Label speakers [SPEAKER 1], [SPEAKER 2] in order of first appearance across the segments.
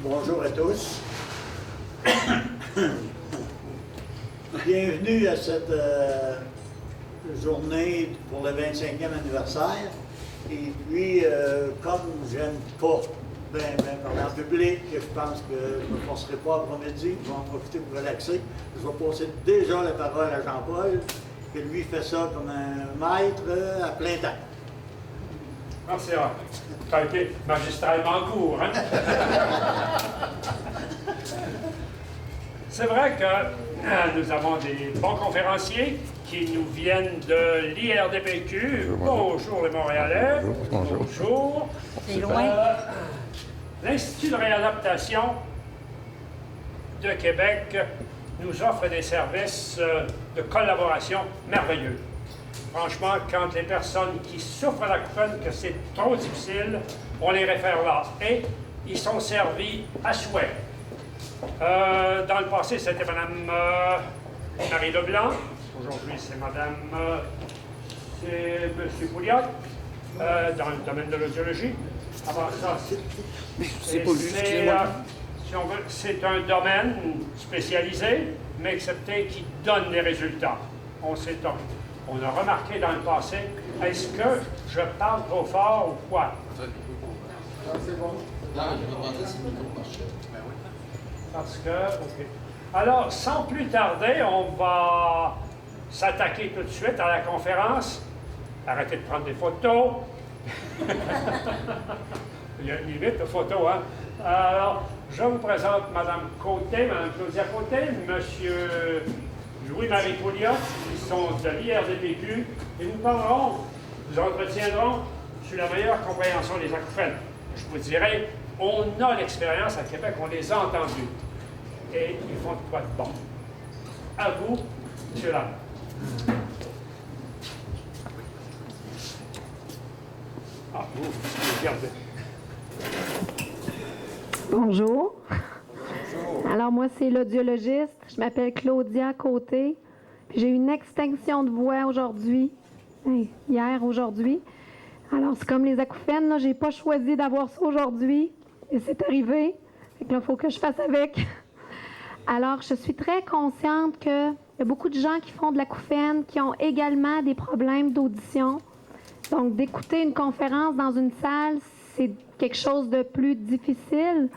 [SPEAKER 1] Bonjour à tous. Bienvenue à cette journée pour le 25e anniversaire. Et puis, comme j'aime pas parler en public, je pense que je ne me forcerai pas après-midi, je vais en profiter pour relaxer. Je vais passer déjà la parole à Jean-Paul, que lui fait ça comme un maître à plein temps.
[SPEAKER 2] Merci, Ron. Tu as été magistralement court, hein? C'est vrai que nous avons des bons conférenciers qui nous viennent de l'IRDPQ. Bonjour les Montréalais. Bonjour.
[SPEAKER 3] C'est loin.
[SPEAKER 2] L'Institut de réadaptation de Québec nous offre des services de collaboration merveilleux. Franchement, quand les personnes qui souffrent d'acouphènes, que c'est trop difficile, on les réfère là. Et ils sont servis à souhait. Dans le passé, c'était Mme Marie Leblanc. Aujourd'hui, c'est Mme... c'est M. Pouliot, dans le domaine de l'audiologie. Avant ça, c'est pas lui, si on veut, c'est un domaine spécialisé, mais accepté, qui donne des résultats. On s'étonne. On a remarqué dans le passé, est-ce que je parle trop fort ou quoi? C'est bon. Parce que, OK. Alors, sans plus tarder, on va s'attaquer tout de suite à la conférence. Arrêtez de prendre des photos. Il y a une limite de photos, hein? Alors, je vous présente Mme Côté, Mme Claudia Côté, M. Louis-Marie Pouliot, qui sont de l'IRDPQ, et nous parlerons, nous entretiendrons sur la meilleure compréhension des acouphènes. Je vous dirais, on a l'expérience à Québec, on les a entendus. Et ils font de quoi de bon. À vous, M. Lam. Ah, vous regardez.
[SPEAKER 3] Bonjour. Alors, moi, c'est l'audiologiste. Je m'appelle Claudia Côté. J'ai eu une extinction de voix aujourd'hui. Aujourd'hui. Alors, c'est comme les acouphènes, là, j'ai pas choisi d'avoir ça aujourd'hui. Et c'est arrivé. Fait que là, il faut que je fasse avec. Alors, je suis très consciente qu'il y a beaucoup de gens qui font de l'acouphène, qui ont également des problèmes d'audition. Donc, d'écouter une conférence dans une salle, c'est quelque chose de plus difficile.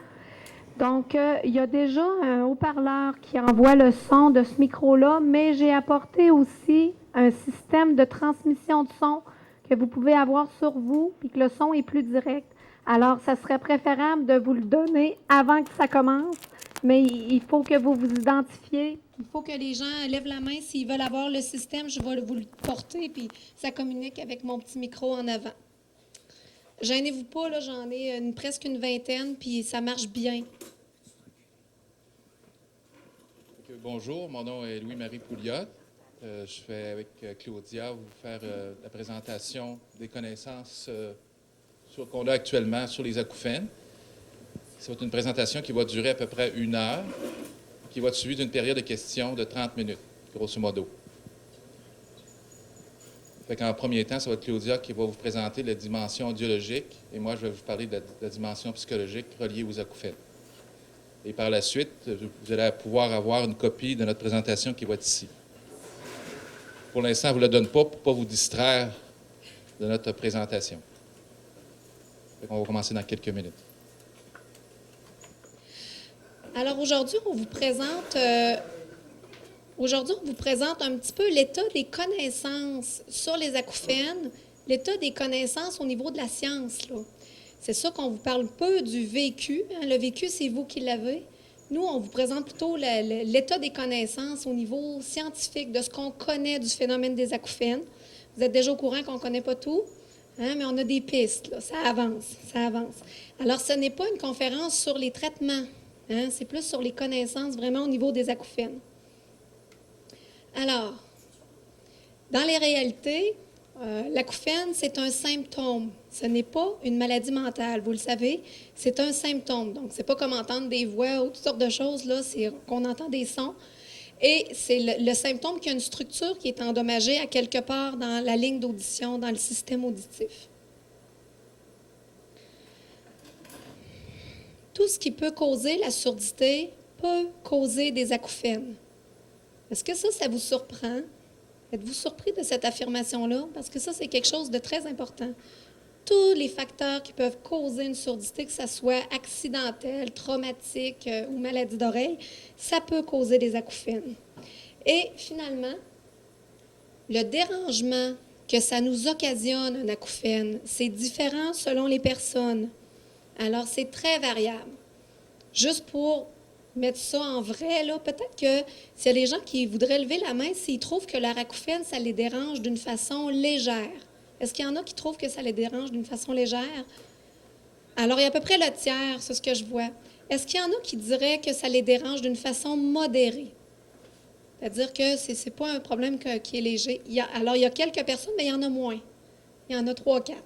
[SPEAKER 3] Donc, il y a déjà un haut-parleur qui envoie le son de ce micro-là, mais j'ai apporté aussi un système de transmission de son que vous pouvez avoir sur vous, puis que le son est plus direct. Alors, ça serait préférable de vous le donner avant que ça commence, mais il faut que vous vous identifiez. Il faut que les gens lèvent la main s'ils veulent avoir le système. Je vais vous le porter, puis ça communique avec mon petit micro en avant. Gênez-vous pas, là, j'en ai presque une vingtaine, puis ça marche bien.
[SPEAKER 4] Bonjour, mon nom est Louis-Marie Pouliot. Je vais, avec Claudia, vous faire la présentation des connaissances qu'on a actuellement sur les acouphènes. C'est une présentation qui va durer à peu près 1 heure, qui va être suivie d'une période de questions de 30 minutes, grosso modo. En premier temps, ça va être Claudia qui va vous présenter la dimension audiologique et moi, je vais vous parler de la dimension psychologique reliée aux acouphènes. Et par la suite, vous allez pouvoir avoir une copie de notre présentation qui va être ici. Pour l'instant, je ne vous la donne pas pour ne pas vous distraire de notre présentation. On va commencer dans quelques minutes.
[SPEAKER 3] Alors aujourd'hui, on vous présente un petit peu l'état des connaissances sur les acouphènes, l'état des connaissances au niveau de la science, là. C'est ça qu'on vous parle peu du vécu. Hein? Le vécu, c'est vous qui l'avez. Nous, on vous présente plutôt l'état des connaissances au niveau scientifique, de ce qu'on connaît du phénomène des acouphènes. Vous êtes déjà au courant qu'on ne connaît pas tout, hein? Mais on a des pistes, là. Ça avance, ça avance. Alors, ce n'est pas une conférence sur les traitements, hein? C'est plus sur les connaissances vraiment au niveau des acouphènes. Alors, dans les réalités, l'acouphène, c'est un symptôme. Ce n'est pas une maladie mentale, vous le savez. C'est un symptôme. Donc, c'est pas comme entendre des voix ou toutes sortes de choses, là. C'est qu'on entend des sons. Et c'est le symptôme qui a une structure qui est endommagée à quelque part dans la ligne d'audition, dans le système auditif. Tout
[SPEAKER 5] ce qui peut causer la surdité peut causer des acouphènes. Est-ce que ça vous surprend? Êtes-vous surpris de cette affirmation-là? Parce que ça, c'est quelque chose de très important. Tous les facteurs qui peuvent causer une surdité, que ce soit accidentel, traumatique ou maladie d'oreille, ça peut causer des acouphènes. Et finalement, le dérangement que ça nous occasionne, un acouphène, c'est différent selon les personnes. Alors, c'est très variable. Juste pour mettre ça en vrai, là, peut-être que s'il y a des gens qui voudraient lever la main, s'ils trouvent que leur acouphène, ça les dérange d'une façon légère. Est-ce qu'il y en a qui trouvent que ça les dérange d'une façon légère? Alors, il y a à peu près le tiers, c'est ce que je vois. Est-ce qu'il y en a qui diraient que ça les dérange d'une façon modérée? C'est-à-dire que ce n'est pas un problème qui est léger. Alors, il y a quelques personnes, mais il y en a moins. Il y en a 3, 4.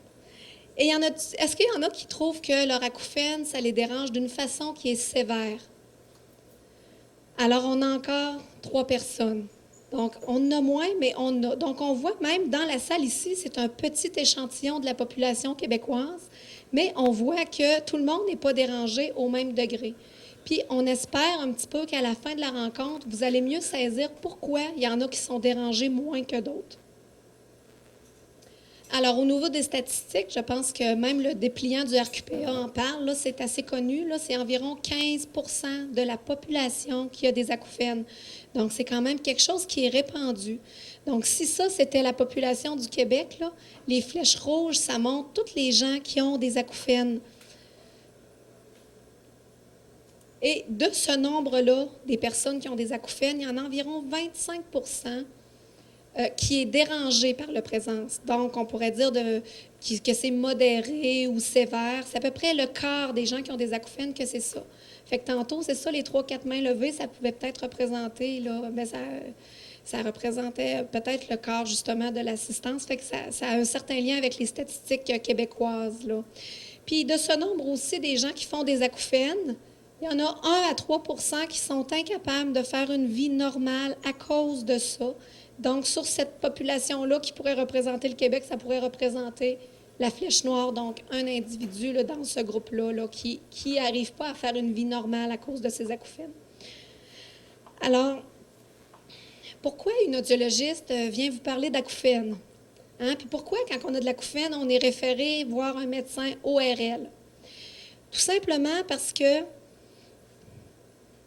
[SPEAKER 5] Et est-ce qu'il y en a qui trouvent que leur acouphène, ça les dérange d'une façon qui est sévère? Alors, on a encore 3 personnes. Donc, on en a moins, mais on a. Donc, on voit même dans la salle ici, c'est un petit échantillon de la population québécoise, mais on voit que tout le monde n'est pas dérangé au même degré. Puis, on espère un petit peu qu'à la fin de la rencontre, vous allez mieux saisir pourquoi il y en a qui sont dérangés moins que d'autres. Alors, au niveau des statistiques, je pense que même le dépliant du RQPA en parle. Là, c'est assez connu. Là, c'est environ 15 % de la population qui a des acouphènes. Donc, c'est quand même quelque chose qui est répandu. Donc, si ça, c'était la population du Québec, là, les flèches rouges, ça montre tous les gens qui ont des acouphènes. Et de ce nombre-là, des personnes qui ont des acouphènes, il y en a environ 25 % qui est dérangé par la présence. Donc, on pourrait dire que c'est modéré ou sévère. C'est à peu près le quart des gens qui ont des acouphènes que c'est ça. Fait que tantôt, c'est ça, les 3-4 mains levées, ça pouvait peut-être représenter, là, mais ça représentait peut-être le quart, justement, de l'assistance. Fait que ça a un certain lien avec les statistiques québécoises, là. Puis, de ce nombre aussi des gens qui font des acouphènes, il y en a 1 à 3 % qui sont incapables de faire une vie normale à cause de ça. Donc, sur cette population-là qui pourrait représenter le Québec, ça pourrait représenter la flèche noire, donc un individu là, dans ce groupe-là là, qui n'arrive pas à faire une vie normale à cause de ses acouphènes. Alors, pourquoi une audiologiste vient vous parler d'acouphènes? Hein? Puis pourquoi, quand on a de l'acouphène, on est référé voir un médecin ORL? Tout simplement parce que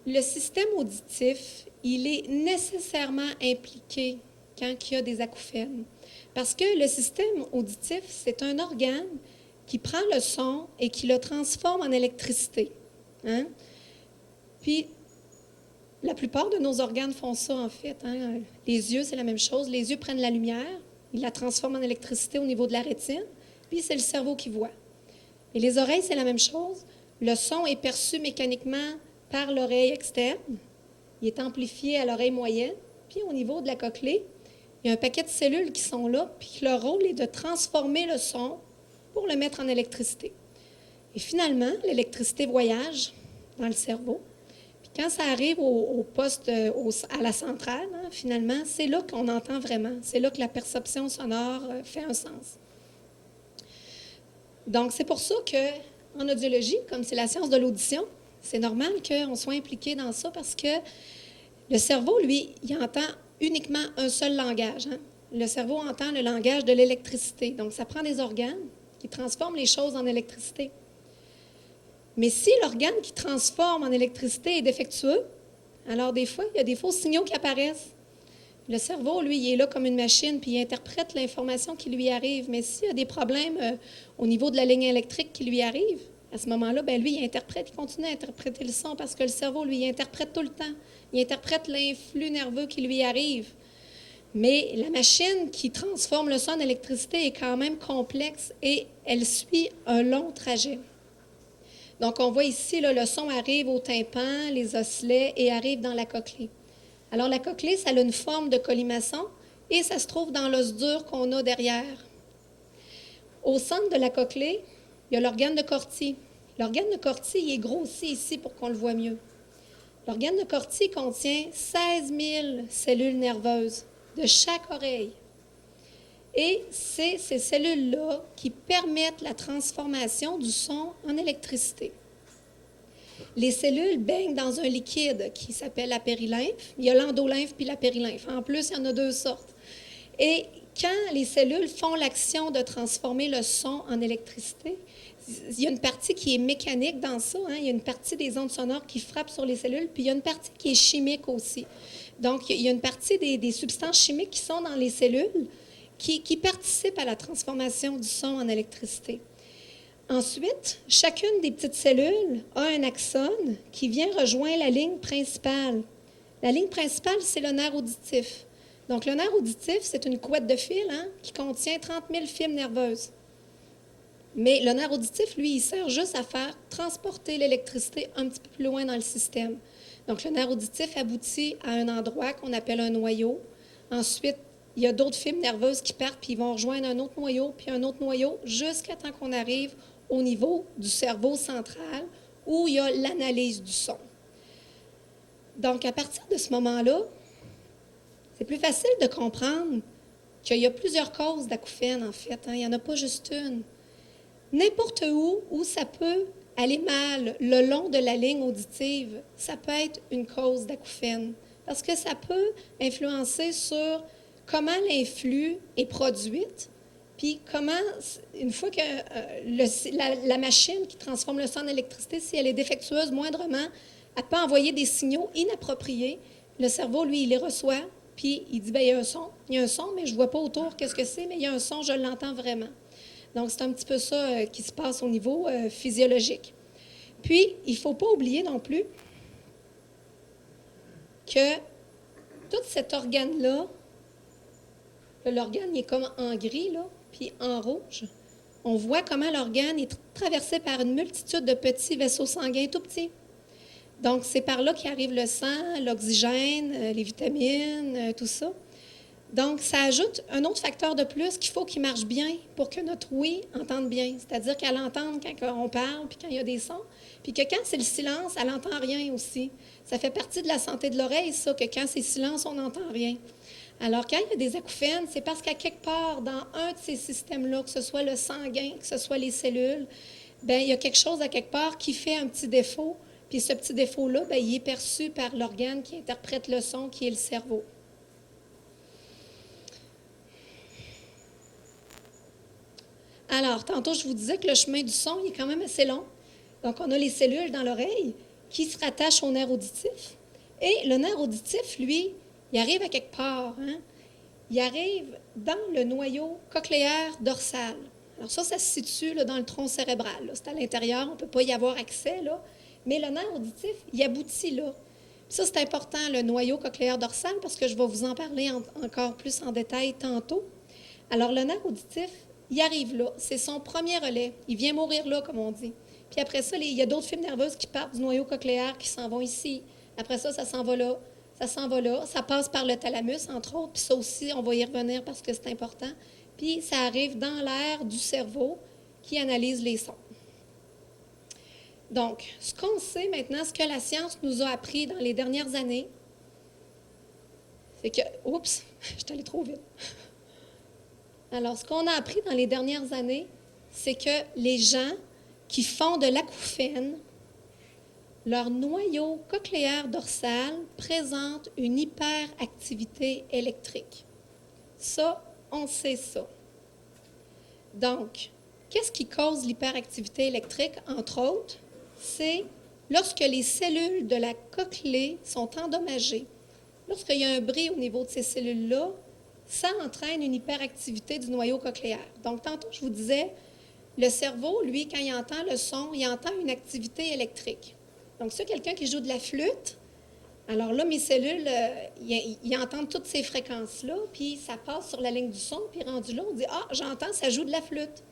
[SPEAKER 5] le système auditif, il est nécessairement impliqué quand il y a des acouphènes. Parce que le système auditif, c'est un organe qui prend le son et qui le transforme en électricité. Hein? Puis, la plupart de nos organes font ça, en fait. Hein? Les yeux, c'est la même chose. Les yeux prennent la lumière, ils la transforment en électricité au niveau de la rétine, puis c'est le cerveau qui voit. Et les oreilles, c'est la même chose. Le son est perçu mécaniquement par l'oreille externe. Il est amplifié à l'oreille moyenne. Puis au niveau de la cochlée, il y a un paquet de cellules qui sont là, puis leur rôle est de transformer le son pour le mettre en électricité. Et finalement, l'électricité voyage dans le cerveau. Puis quand ça arrive au poste, à la centrale, hein, finalement, c'est là qu'on entend vraiment. C'est là que la perception sonore fait un sens. Donc, c'est pour ça qu'en audiologie, comme c'est la science de l'audition, c'est normal qu'on soit impliqué dans ça parce que le cerveau, lui, il entend uniquement un seul langage. Hein? Le cerveau entend le langage de l'électricité. Donc, ça prend des organes qui transforment les choses en électricité. Mais si l'organe qui transforme en électricité est défectueux, alors des fois, il y a des faux signaux qui apparaissent. Le cerveau, lui, il est là comme une machine, puis il interprète l'information qui lui arrive. Mais s'il y a des problèmes au niveau de la ligne électrique qui lui arrive, à ce moment-là, bien, lui, il continue à interpréter le son parce que le cerveau, lui, il interprète tout le temps. Il interprète l'influx nerveux qui lui arrive. Mais la machine qui transforme le son en électricité est quand même complexe et elle suit un long trajet. Donc, on voit ici, là, le son arrive au tympan, les osselets et arrive dans la cochlée. Alors, la cochlée, ça a une forme de colimaçon et ça se trouve dans l'os dur qu'on a derrière. Au centre de la cochlée, il y a l'organe de Corti. L'organe de Corti, il est grossi ici pour qu'on le voit mieux. L'organe de Corti contient 16 000 cellules nerveuses de chaque oreille. Et c'est ces cellules-là qui permettent la transformation du son en électricité. Les cellules baignent dans un liquide qui s'appelle la périlymphe. Il y a l'endolymphe puis la périlymphe. En plus, il y en a 2 sortes. Et quand les cellules font l'action de transformer le son en électricité, il y a une partie qui est mécanique dans ça. Hein? Il y a une partie des ondes sonores qui frappent sur les cellules, puis il y a une partie qui est chimique aussi. Donc, il y a une partie des substances chimiques qui sont dans les cellules qui participent à la transformation du son en électricité. Ensuite, chacune des petites cellules a un axone qui vient rejoindre la ligne principale. La ligne principale, c'est le nerf auditif. Donc, le nerf auditif, c'est une couette de fil qui contient 30 000 fibres nerveuses. Mais le nerf auditif, lui, il sert juste à faire transporter l'électricité un petit peu plus loin dans le système. Donc, le nerf auditif aboutit à un endroit qu'on appelle un noyau. Ensuite, il y a d'autres fibres nerveuses qui partent, puis ils vont rejoindre un autre noyau, puis un autre noyau, jusqu'à temps qu'on arrive au niveau du cerveau central, où il y a l'analyse du son. Donc, à partir de ce moment-là, c'est plus facile de comprendre qu'il y a plusieurs causes d'acouphènes, en fait. Il n'y en a pas juste une. N'importe où ça peut aller mal le long de la ligne auditive, ça peut être une cause d'acouphène. Parce que ça peut influencer sur comment l'influx est produite, puis comment, une fois que la machine qui transforme le son en électricité, si elle est défectueuse moindrement, elle peut envoyer des signaux inappropriés. Le cerveau, lui, il les reçoit, puis il dit, bien, il y a un son, mais je ne vois pas autour qu'est-ce que c'est, mais il y a un son, je l'entends vraiment. Donc, c'est un petit peu ça qui se passe au niveau physiologique. Puis, il ne faut pas oublier non plus que tout cet organe-là, l'organe il est comme en gris, là, puis en rouge, on voit comment l'organe est traversé par une multitude de petits vaisseaux sanguins tout petits. Donc, c'est par là qu'arrive le sang, l'oxygène, les vitamines, tout ça. Donc, ça ajoute un autre facteur de plus qu'il faut qu'il marche bien pour que notre ouïe entende bien. C'est-à-dire qu'elle entende quand on parle, puis quand il y a des sons, puis que quand c'est le silence, elle n'entend rien aussi. Ça fait partie de la santé de l'oreille, ça, que quand c'est silence, on n'entend rien. Alors, quand il y a des acouphènes, c'est parce qu'à quelque part, dans un de ces systèmes-là, que ce soit le sanguin, que ce soit les cellules, bien, il y a quelque chose à quelque part qui fait un petit défaut, puis ce petit défaut-là, bien, il est perçu par l'organe qui interprète le son, qui est le cerveau. Alors, tantôt, je vous disais que le chemin du son, il est quand même assez long. Donc, on a les cellules dans l'oreille qui se rattachent au nerf auditif. Et le nerf auditif, lui, il arrive à quelque part. Il arrive dans le noyau cochléaire dorsal. Alors ça se situe là, dans le tronc cérébral. C'est à l'intérieur, on ne peut pas y avoir accès. Là. Mais le nerf auditif, il aboutit là. Puis ça, c'est important, le noyau cochléaire dorsal, parce que je vais vous en parler encore plus en détail tantôt. Alors, le nerf auditif, il arrive là. C'est son premier relais. Il vient mourir là, comme on dit. Puis après ça, il y a d'autres fibres nerveuses qui partent du noyau cochléaire qui s'en vont ici. Après ça, ça s'en va là. Ça s'en va là. Ça passe par le thalamus, entre autres. Puis ça aussi, on va y revenir parce que c'est important. Puis ça arrive dans l'aire du cerveau qui analyse les sons. Donc, ce qu'on sait maintenant, ce que la science nous a appris dans les dernières années, c'est que... Oups, je suis allée trop vite. Alors, ce qu'on a appris dans les dernières années, c'est que les gens qui font de l'acouphène, leur noyau cochléaire dorsal présente une hyperactivité électrique. Ça, on sait ça. Donc, qu'est-ce qui cause l'hyperactivité électrique, entre autres? C'est lorsque les cellules de la cochlée sont endommagées. Lorsqu'il y a un bris au niveau de ces cellules-là, ça entraîne une hyperactivité du noyau cochléaire. Donc, tantôt, je vous disais, le cerveau, lui, quand il entend le son, il entend une activité électrique. Donc, ça, quelqu'un qui joue de la flûte, alors là, mes cellules, ils entendent toutes ces fréquences-là, puis ça passe sur la ligne du son, puis rendu là, on dit « Ah, j'entends, ça joue de la flûte ».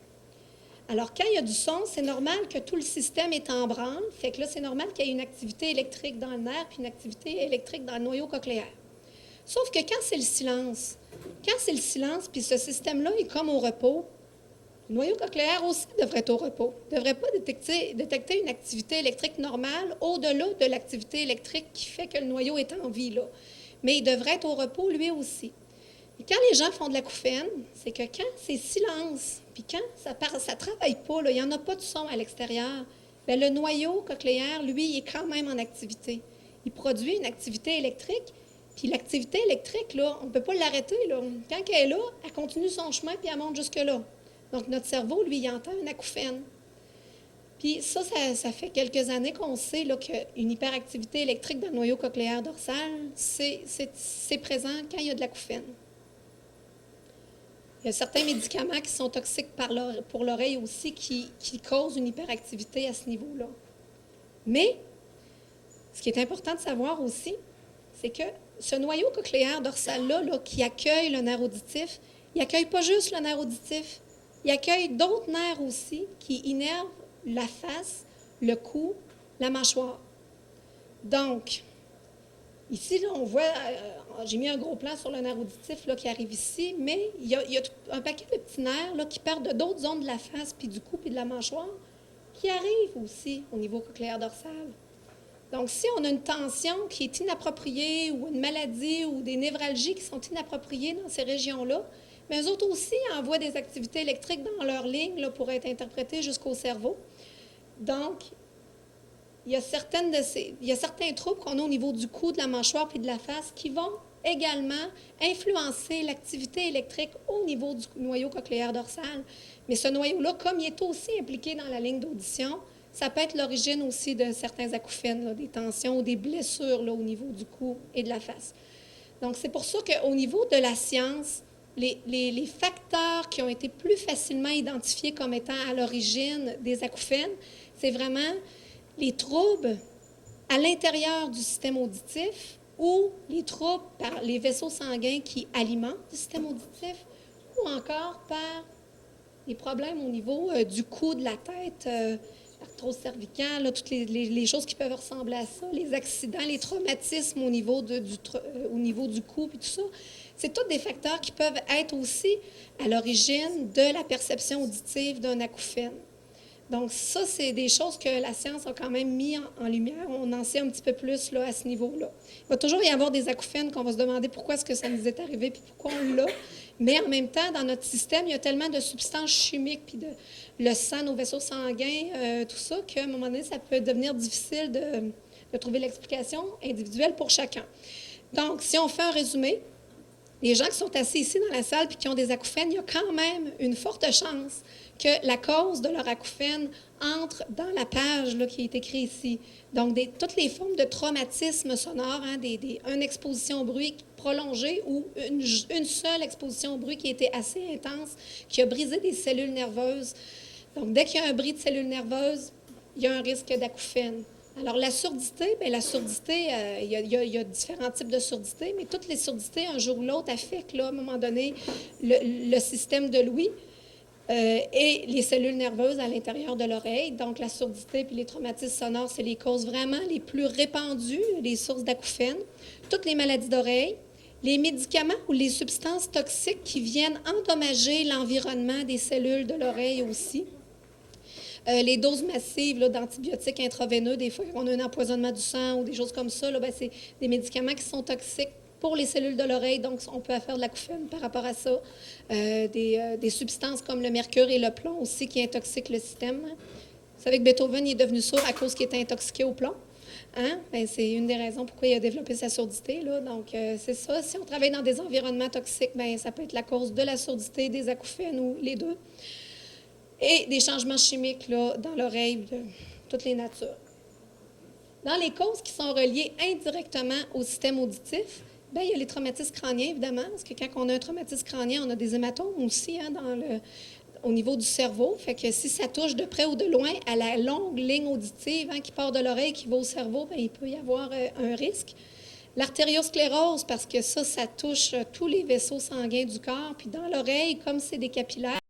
[SPEAKER 5] Alors, quand il y a du son, c'est normal que tout le système est en branle, fait que là, c'est normal qu'il y ait une activité électrique dans le nerf, puis une activité électrique dans le noyau cochléaire. Sauf que quand c'est le silence, puis ce système-là est comme au repos, le noyau cochléaire aussi devrait être au repos. Il ne devrait pas détecter une activité électrique normale au-delà de l'activité électrique qui fait que le noyau est en vie, là. Mais il devrait être au repos lui aussi. Et quand les gens font de l'acouphène, c'est que quand c'est silence, puis quand ça ne travaille pas, là, il n'y en a pas de son à l'extérieur, bien, le noyau cochléaire, lui, il est quand même en activité. Il produit une activité électrique, puis l'activité électrique, là, on ne peut pas l'arrêter. Là. Quand elle est là, elle continue son chemin, puis elle monte jusque-là. Donc, notre cerveau, lui, il entend un acouphène. Puis ça fait quelques années qu'on sait qu'une hyperactivité électrique dans le noyau cochléaire dorsal, c'est présent quand il y a de l'acouphène. Il y a certains médicaments qui sont toxiques pour l'oreille aussi qui causent une hyperactivité à ce niveau-là. Mais, ce qui est important de savoir aussi, c'est que ce noyau cochléaire dorsal-là qui accueille le nerf auditif, il n'accueille pas juste le nerf auditif, il accueille d'autres nerfs aussi qui innervent la face, le cou, la mâchoire. Donc, ici, là, on voit, j'ai mis un gros plan sur le nerf auditif qui arrive ici, mais il y a un paquet de petits nerfs qui partent de d'autres zones de la face, puis du cou, puis de la mâchoire, qui arrivent aussi au niveau cochléaire dorsal. Donc, si on a une tension qui est inappropriée ou une maladie ou des névralgies qui sont inappropriées dans ces régions-là, mais eux autres aussi envoient des activités électriques dans leur ligne pour être interprétées jusqu'au cerveau. Donc, il y a certains troubles qu'on a au niveau du cou, de la mâchoire puis de la face qui vont également influencer l'activité électrique au niveau du noyau cochléaire dorsal. Mais ce noyau-là, comme il est aussi impliqué dans la ligne d'audition, ça peut être l'origine aussi de certains acouphènes, des tensions ou des blessures au niveau du cou et de la face. Donc, c'est pour ça qu'au niveau de la science, les facteurs qui ont été plus facilement identifiés comme étant à l'origine des acouphènes, c'est vraiment les troubles à l'intérieur du système auditif ou les troubles par les vaisseaux sanguins qui alimentent le système auditif ou encore par les problèmes au niveau du cou, de la tête, l'arthrose cervicale, toutes les choses qui peuvent ressembler à ça, les accidents, les traumatismes au niveau du cou et tout ça. C'est tous des facteurs qui peuvent être aussi à l'origine de la perception auditive d'un acouphène. Donc, ça, c'est des choses que la science a quand même mis en lumière. On en sait un petit peu plus à ce niveau-là. Il va toujours y avoir des acouphènes qu'on va se demander pourquoi est-ce que ça nous est arrivé puis pourquoi on l'a. Mais en même temps, dans notre système, il y a tellement de substances chimiques, puis le sang, nos vaisseaux sanguins, tout ça, qu'à un moment donné, ça peut devenir difficile de trouver l'explication individuelle pour chacun. Donc, si on fait un résumé, les gens qui sont assis ici dans la salle et qui ont des acouphènes, il y a quand même une forte chance que la cause de leur acouphène entre dans la page qui est écrite ici. Donc, toutes les formes de traumatisme sonore, une exposition au bruit prolongée ou une seule exposition au bruit qui a été assez intense, qui a brisé des cellules nerveuses. Donc, dès qu'il y a un bris de cellules nerveuses, il y a un risque d'acouphène. Alors, la surdité, il y a différents types de surdité, mais toutes les surdités, un jour ou l'autre, affectent, à un moment donné, le système de l'ouïe et les cellules nerveuses à l'intérieur de l'oreille. Donc, la surdité puis les traumatismes sonores, c'est les causes vraiment les plus répandues, les sources d'acouphènes. Toutes les maladies d'oreille, les médicaments ou les substances toxiques qui viennent endommager l'environnement des cellules de l'oreille aussi. Les doses massives d'antibiotiques intraveineux, des fois, on a un empoisonnement du sang ou des choses comme ça, c'est des médicaments qui sont toxiques pour les cellules de l'oreille, donc on peut faire de l'acouphène par rapport à ça. Des substances comme le mercure et le plomb aussi qui intoxiquent le système. Vous savez que Beethoven est devenu sourd à cause qu'il était intoxiqué au plomb. C'est une des raisons pourquoi il a développé sa surdité. Donc, c'est ça. Si on travaille dans des environnements toxiques, ça peut être la cause de la surdité, des acouphènes ou les deux. Et des changements chimiques dans l'oreille de toutes les natures. Dans les causes qui sont reliées indirectement au système auditif, il y a les traumatismes crâniens, évidemment, parce que quand on a un traumatisme crânien, on a des hématomes aussi au niveau du cerveau. Fait que si ça touche de près ou de loin à la longue ligne auditive qui part de l'oreille, qui va au cerveau, il peut y avoir un risque. L'artériosclérose, parce que ça touche tous les vaisseaux sanguins du corps. Puis dans l'oreille, comme c'est des capillaires,